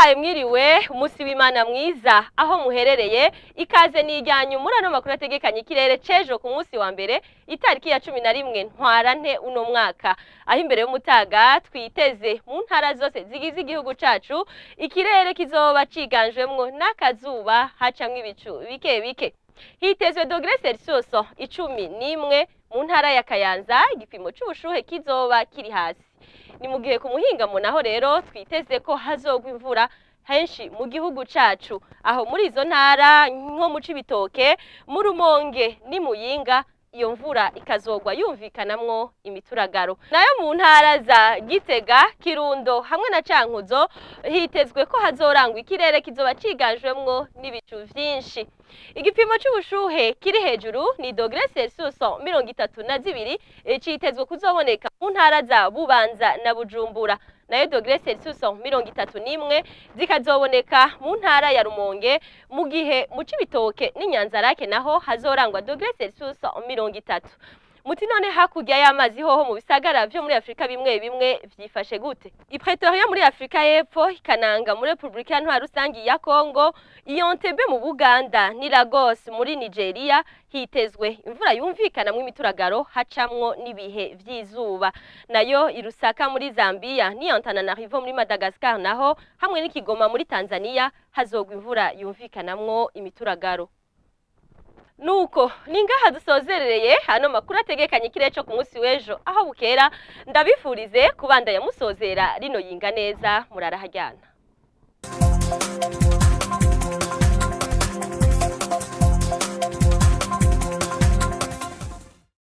ndabahaye mwiriwe umusi w'Imana mwiza aho muherereye ikaze nijyanyu muri ano makuru ategekanye ikirere cejo ku munsi wa mbere itariki ya 11 ntwarante uno mwaka aho imbere y'umutaga twiteze mu ntara zose zigize igihugu cacu ikirere kizoba ciganjwemwo n'akazuba hacamwe ibicu bike bike. Hitezwe dogere Celsius 11 mu ntara ya Kayanza igipimo c'ubushuhe kizoba kiri hasi. Ni mu gihe ku muhingamo naho rero twiteze ko hazogwa imvura henshi mu gihugu cacu aho muri izo ntara nko mu Cibitoke mu Rumonge ni Muyinga iyo mvura ikazogwa yumvikanamwo imituragaro. Nayo mu ntara za Gitega, Kirundo hamwe na Cankuzo hitezwe ko hazorangwa ikirere kizoba ciganjwemwo n'ibicu vyinshi. Igipimo c'ubushuhe kiri hejuru ni dogere Celsius 32 citezwe kuzoboneka mu ntara za Bubanza na Bujumbura. Nayo dogere Celsius 31 zikazoboneka mu ntara ya Rumonge mu gihe mu Cibitoke n'Inyanzarake naho hazorangwa dogere Celsius 30. Muti none hakurya y'amazi hoho mu bisagara vyo muri Afrika bimwe bimwe vyifashe gute? Pretoria muri Afrika y'Epfo, Kananga muri Republika Ntwara Rusangi ya Kongo, Entebbe mu Buganda ni Lagos muri Nigeria hitezwe imvura yumvikana mu imituragaro hacamwo nibihe vy'izuba. Nayo Irusaka muri Zambia ni Antananarivo muri Madagascar naho hamwe n'Ikigoma muri Tanzania hazogwa imvura yumvikanamwo imituragaro. Nuko ningaha dusozerereye hano makuru ategekanye ikirere cyo ku munsi w'ejo aho bukera ndabifurize kubandanya musozera rino yinga neza muraraharyana.